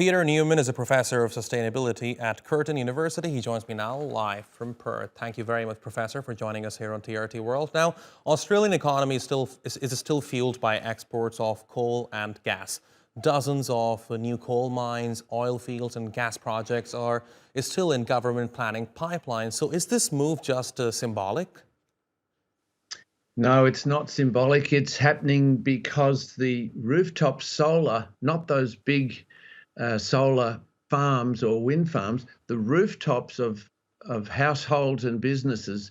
Peter Newman is a professor of sustainability at Curtin University. He joins me now live from Perth. Thank you very much, Professor, for joining us here on TRT World. Now, Australian economy is still fueled by exports of coal and gas. Dozens of new coal mines, oil fields and gas projects is still in government planning pipelines. So is this move just symbolic? No, it's not symbolic. It's happening because the rooftop solar, not those big solar farms or wind farms, the rooftops of households and businesses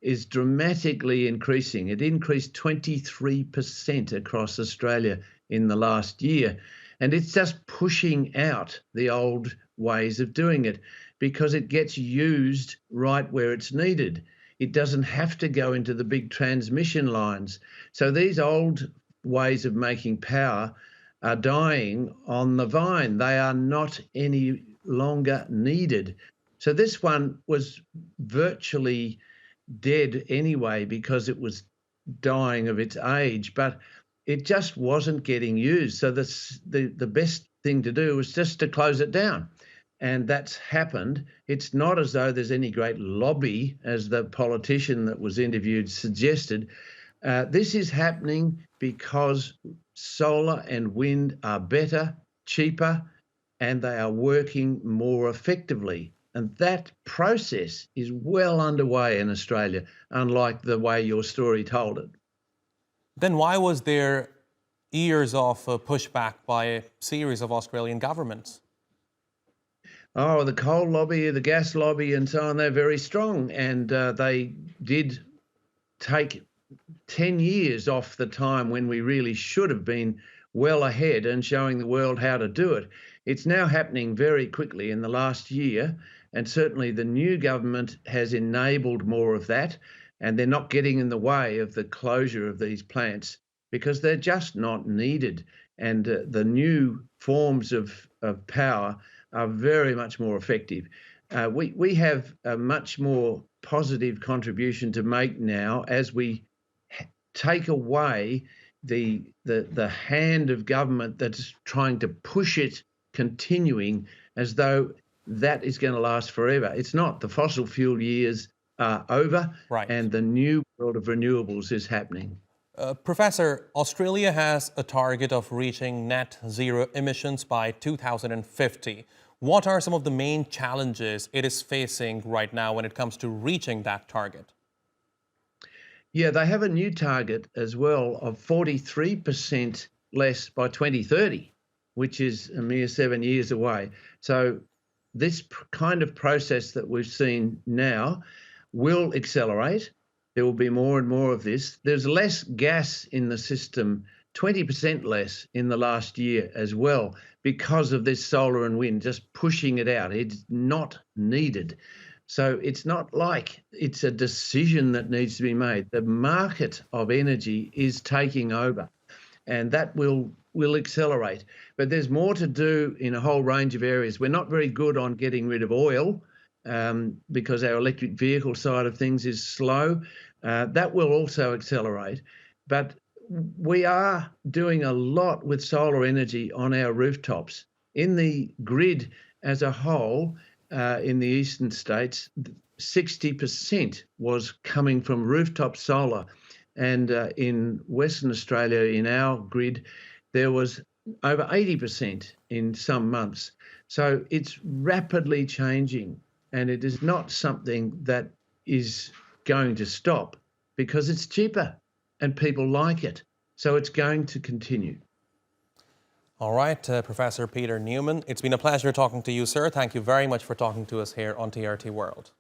is dramatically increasing. It increased 23% across Australia in the last year. And it's just pushing out the old ways of doing it because it gets used right where it's needed. It doesn't have to go into the big transmission lines. So these old ways of making power are dying on the vine. They are not any longer needed. So this one was virtually dead anyway because it was dying of its age, but it just wasn't getting used. So the best thing to do was just to close it down. And that's happened. It's not as though there's any great lobby, as the politician that was interviewed suggested. This is happening because solar and wind are better, cheaper, and they are working more effectively. And that process is well underway in Australia, unlike the way your story told it. Then why was there years of pushback by a series of Australian governments? Oh, the coal lobby, the gas lobby and so on, they're very strong. And they did take 10 years off the time when we really should have been well ahead and showing the world how to do it. It's now happening very quickly in the last year. And certainly the new government has enabled more of that. And they're not getting in the way of the closure of these plants because they're just not needed. And the new forms of power are very much more effective. We have a much more positive contribution to make now as we take away the hand of government that's trying to push it continuing as though that is going to last forever. It's not. The fossil fuel years are over, right, and the new world of renewables is happening. Professor, Australia has a target of reaching net zero emissions by 2050. What are some of the main challenges it is facing right now when it comes to reaching that target? Yeah, they have a new target as well of 43% less by 2030, which is a mere 7 years away. So this kind of process that we've seen now will accelerate. There will be more and more of this. There's less gas in the system, 20% less in the last year as well, because of this solar and wind, just pushing it out. It's not needed. So it's not like it's a decision that needs to be made. The market of energy is taking over, and that will accelerate. But there's more to do in a whole range of areas. We're not very good on getting rid of oil because our electric vehicle side of things is slow. That will also accelerate. But we are doing a lot with solar energy on our rooftops. In the grid as a whole, in the eastern states, 60% was coming from rooftop solar. And in Western Australia, in our grid, there was over 80% in some months. So it's rapidly changing, and it is not something that is going to stop because it's cheaper and people like it. So it's going to continue. All right, Professor Peter Newman, it's been a pleasure talking to you, sir. Thank you very much for talking to us here on TRT World.